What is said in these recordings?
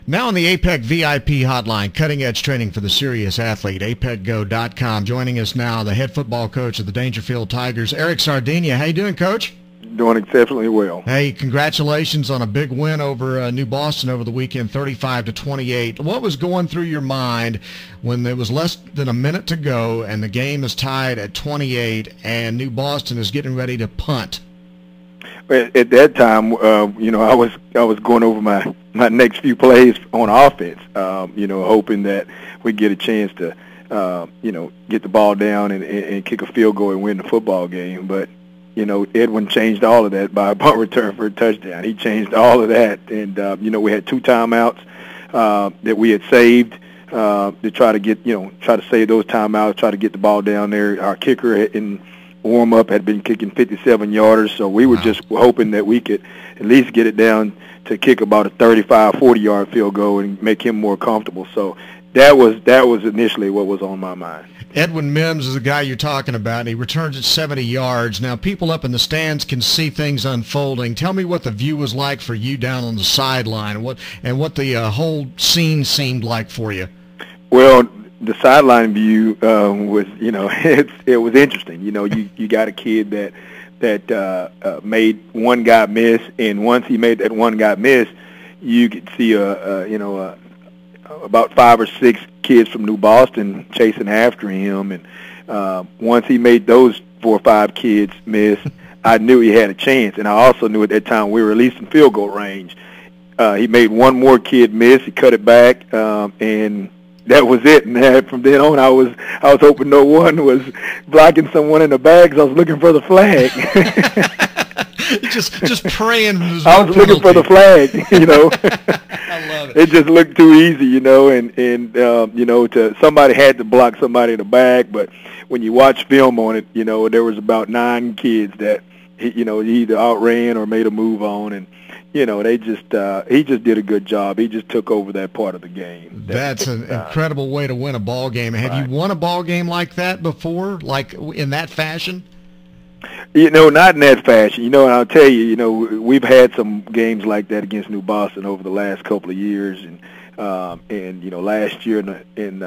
Now on the APEC VIP hotline, cutting-edge training for the serious athlete, apecgo.com. Joining us now, the head football coach of the Daingerfield Tigers, Arec Sardenia. How you doing, Coach? Doing exceptionally well. Hey, congratulations on a big win over New Boston over the weekend, 35-28. What was going through your mind when there was less than a minute to go and the game is tied at 28 and New Boston is getting ready to punt? At that time, I was going over my next few plays on offense, hoping that we get a chance to, get the ball down and kick a field goal and win the football game. But, Edwin changed all of that by a punt return for a touchdown. He changed all of that. And, we had 2 timeouts that we had saved to try to save those timeouts, try to get the ball down there. Our kicker in warm-up had been kicking 57-yarders, so we were just hoping that we could at least get it down to kick about a 35, 40-yard field goal and make him more comfortable. So that was initially what was on my mind. Edwin Mims is the guy you're talking about, and he returns at 70 yards. Now, people up in the stands can see things unfolding. Tell me what the view was like for you down on the sideline, and what the whole scene seemed like for you. Well, the sideline view was, it was interesting. You got a kid that made one guy miss, and once he made that one guy miss, you could see about 5 or 6 kids from New Boston chasing after him, and once he made those 4 or 5 kids miss, I knew he had a chance, and I also knew at that time we were at least in field goal range. He made one more kid miss, he cut it back, and that was it. And from then on, I was hoping no one was blocking someone in the bags. I was looking for the flag. just praying. I was looking for the flag. I love it. It just looked too easy, to somebody had to block somebody in the bag. But when you watch film on it, there was about 9 kids that he either outran or made a move on, and he just did a good job. He just took over that part of the game. That's an incredible way to win a ball game. Have you won a ball game like that before, like in that fashion? Not in that fashion. And I'll tell you, we've had some games like that against New Boston over the last couple of years, and last year in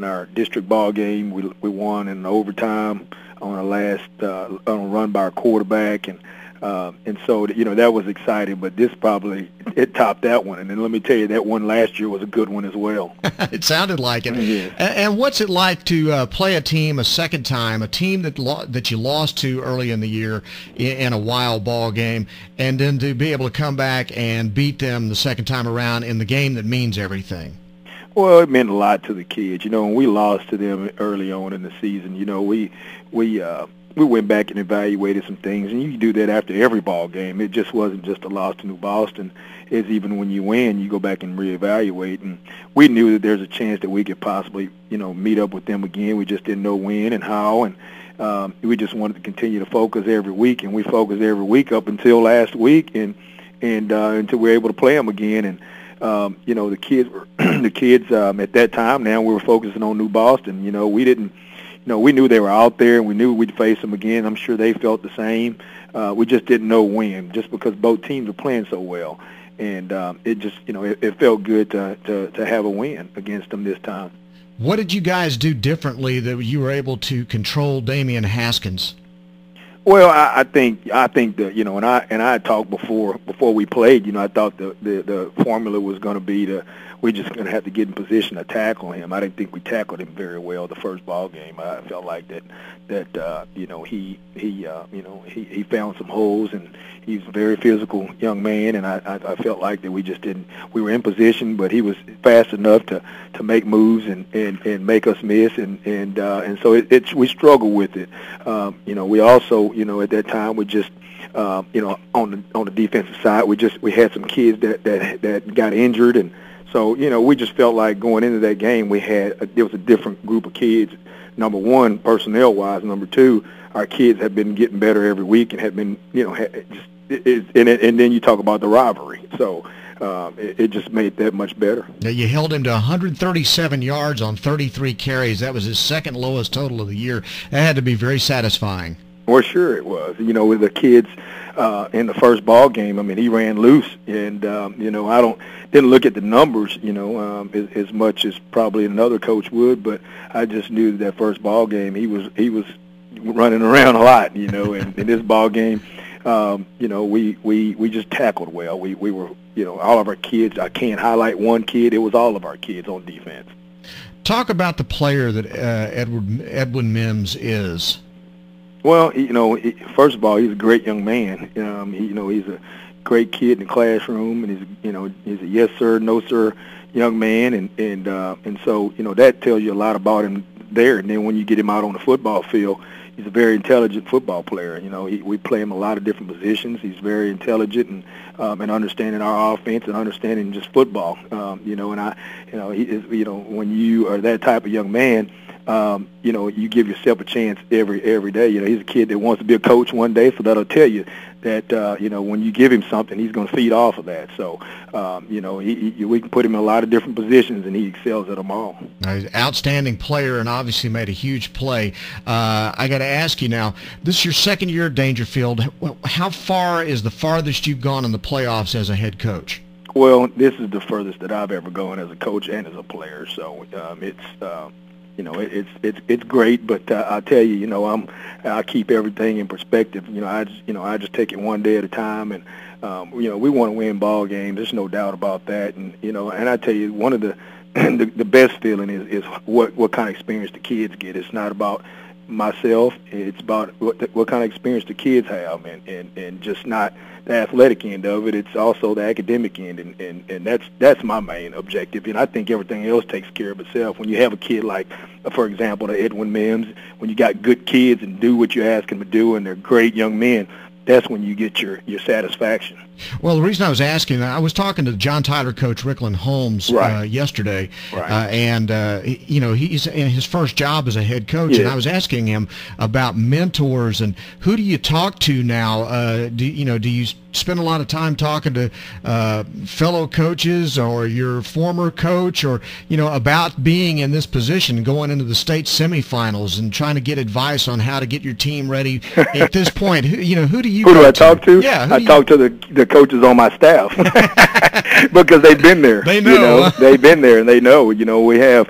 our district ball game, we won in overtime on on a run by our quarterback, and so that was exciting. But this probably it topped that one. And then let me tell you, that one last year was a good one as well. It sounded like it. Yeah. And what's it like to play a team a second time, a team that you lost to early in the year in a wild ball game, and then to be able to come back and beat them the second time around in the game that means everything? Well, it meant a lot to the kids. When we lost to them early on in the season, we went back and evaluated some things, and you do that after every ball game. It just wasn't just a loss to New Boston. It's even when you win, you go back and reevaluate. And we knew that there's a chance that we could possibly, meet up with them again. We just didn't know when and how, and we just wanted to continue to focus every week, and we focused every week up until last week, and until we were able to play them again. And the kids were at that time. Now we were focusing on New Boston. We didn't. We knew they were out there, and we knew we'd face them again. I'm sure they felt the same. We just didn't know when, just because both teams were playing so well. And it just, it felt good to have a win against them this time. What did you guys do differently that you were able to control Damian Haskins? Well, I think that and I had talked before we played. I thought the formula was going to be we're just going to have to get in position to tackle him. I didn't think we tackled him very well the first ball game. I felt like that he found some holes, and he's a very physical young man, and I felt like that we were in position, but he was fast enough to make moves and make us miss, and so we struggled with it. We also at that time we just on the defensive side we had some kids that got injured, and so we just felt like going into that game there was a different group of kids. Number one, personnel wise. Number two, our kids have been getting better every week and have been and then you talk about the rivalry. So it just made that much better. Now, you held him to 137 yards on 33 carries. That was his second lowest total of the year. That had to be very satisfying. Well, sure it was. You know, with the kids in the first ball game, I mean, he ran loose, and you know, I didn't look at the numbers, you know, as much as probably another coach would, but I just knew that first ball game he was running around a lot, you know, and in this ball game, you know, we just tackled well. We were, you know, all of our kids. I can't highlight one kid. It was all of our kids on defense. Talk about the player that Edwin Mims is. Well, you know, first of all, he's a great young man. You know, he's a great kid in the classroom, and he's a yes sir, no sir young man, and so, you know, that tells you a lot about him there. And then when you get him out on the football field, he's a very intelligent football player. You know, we play him a lot of different positions. He's very intelligent and understanding our offense and understanding just football. You know, and he is, you know, when you are that type of young man, you know, you give yourself a chance every day. You know, he's a kid that wants to be a coach one day, so that'll tell you that, you know, when you give him something, he's going to feed off of that. So, you know, we can put him in a lot of different positions, and he excels at them all. He's an outstanding player and obviously made a huge play. I got to ask you now, this is your second year at Dangerfield. How far is the farthest you've gone in the playoffs as a head coach? Well, this is the furthest that I've ever gone as a coach and as a player. So it's you know, it's great, but I'll tell you, you know, I keep everything in perspective. You know, I just take it one day at a time, and you know, we want to win ball games. There's no doubt about that, and you know, and I tell you, one of the the best feeling is what kind of experience the kids get. It's not about myself. It's about what kind of experience the kids have, and just not the athletic end of it. It's also the academic end, and that's my main objective. And I think everything else takes care of itself. When you have a kid like, for example, the Edwin Mims, when you got good kids and do what you ask them to do, and they're great young men, that's when you get your satisfaction. Well, the reason I was asking, I was talking to John Tyler coach Rickland Holmes yesterday, and you know, he's in his first job as a head coach, and I was asking him about mentors and who do you talk to now? Do you spend a lot of time talking to fellow coaches or your former coach, or you know, about being in this position, going into the state semifinals and trying to get advice on how to get your team ready at this point? You know, who do you? Who do I talk to? Yeah, I talk to the coaches on my staff because they've been there. They know. You know, they've been there and they know. You know, we have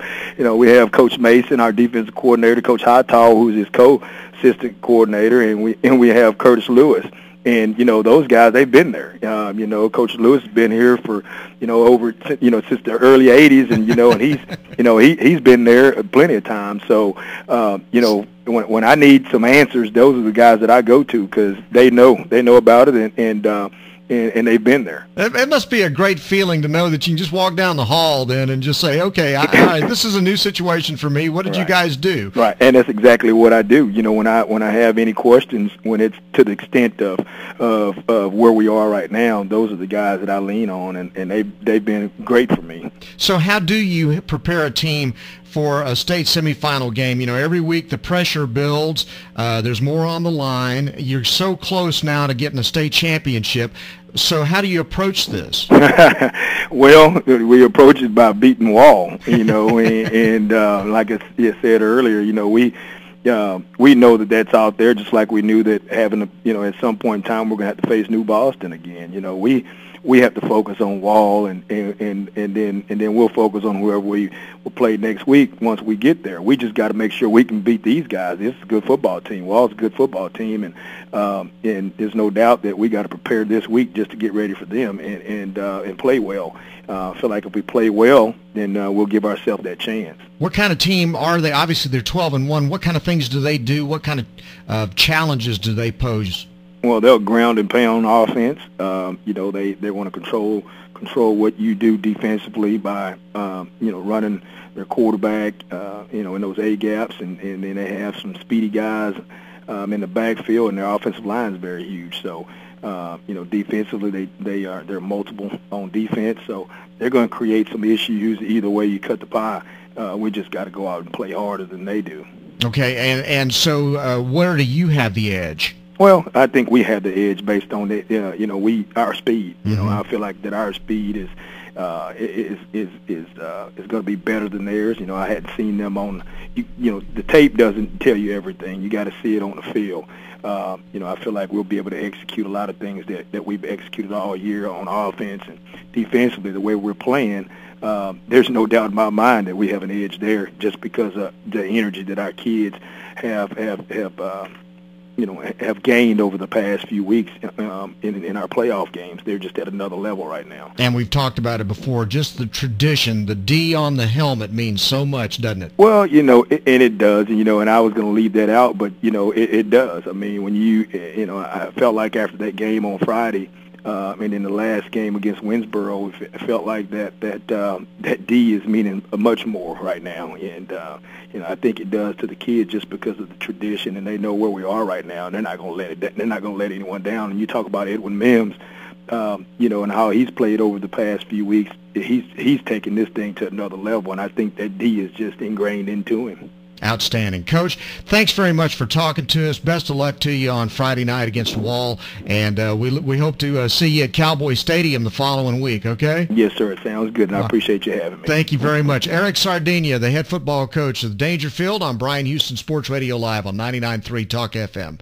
Coach Mason, our defensive coordinator, Coach Hightower, who's his co-assistant coordinator, and we have Curtis Lewis. And, you know, those guys, they've been there. You know, Coach Lewis has been here for, you know, since the early 80s, and, you know, and he's been there plenty of times. So, you know, when I need some answers, those are the guys that I go to because they know about it, and they've been there. It must be a great feeling to know that you can just walk down the hall then and just say, okay, all right, this is a new situation for me. What did you guys do? Right, and that's exactly what I do. You know, when I have any questions, when it's to the extent of where we are right now, those are the guys that I lean on, and they've been great for me. So how do you prepare a team for a state semifinal game? You know, every week the pressure builds. There's more on the line. You're so close now to getting a state championship. So how do you approach this? Well, we approach it by beating wall, you know, and like I said earlier, you know, we know that that's out there, just like we knew that having at some point in time we're going to have to face New Boston again. You know, we have to focus on Wall, and then we'll focus on whoever we will play next week once we get there. We just got to make sure we can beat these guys. This is a good football team. Wall's a good football team, and there's no doubt that we got to prepare this week just to get ready for them and play well. I feel like if we play well, then we'll give ourselves that chance. What kind of team are they? Obviously, they're 12-1. What kind of things do they do? What kind of challenges do they pose? Well, they'll ground and pound offense. You know, they want to control what you do defensively by running their quarterback in those A gaps, and then they have some speedy guys in the backfield, and their offensive line is very huge. So defensively they're multiple on defense, so they're going to create some issues either way you cut the pie. We just got to go out and play harder than they do. Okay, and so where do you have the edge? Well, I think we have the edge based on our speed. You know, I feel like that our speed is going to be better than theirs. You know, I hadn't seen them on. You know, the tape doesn't tell you everything. You got to see it on the field. You know, I feel like we'll be able to execute a lot of things that we've executed all year on offense and defensively. The way we're playing, there's no doubt in my mind that we have an edge there, just because of the energy that our kids have gained over the past few weeks in our playoff games. They're just at another level right now. And we've talked about it before, just the tradition, the D on the helmet means so much, doesn't it? Well, you know, and it does, and, you know, and I was going to leave that out, but, you know, it does. I mean, when you know, I felt like after that game on Friday, and in the last game against Winsboro, it felt like that D is meaning much more right now, and you know, I think it does to the kids just because of the tradition, and they know where we are right now, and they're not going to let anyone down. And you talk about Edwin Mims, you know, and how he's played over the past few weeks. He's taken this thing to another level, and I think that D is just ingrained into him. Outstanding. Coach, thanks very much for talking to us. Best of luck to you on Friday night against Wall, and we hope to see you at Cowboy Stadium the following week, okay? Yes, sir. It sounds good, and I appreciate you having me. Thank you very much. Arec Sardenia, the head football coach of the Dangerfield, on Bryan Houston Sports Radio Live on 99.3 Talk FM.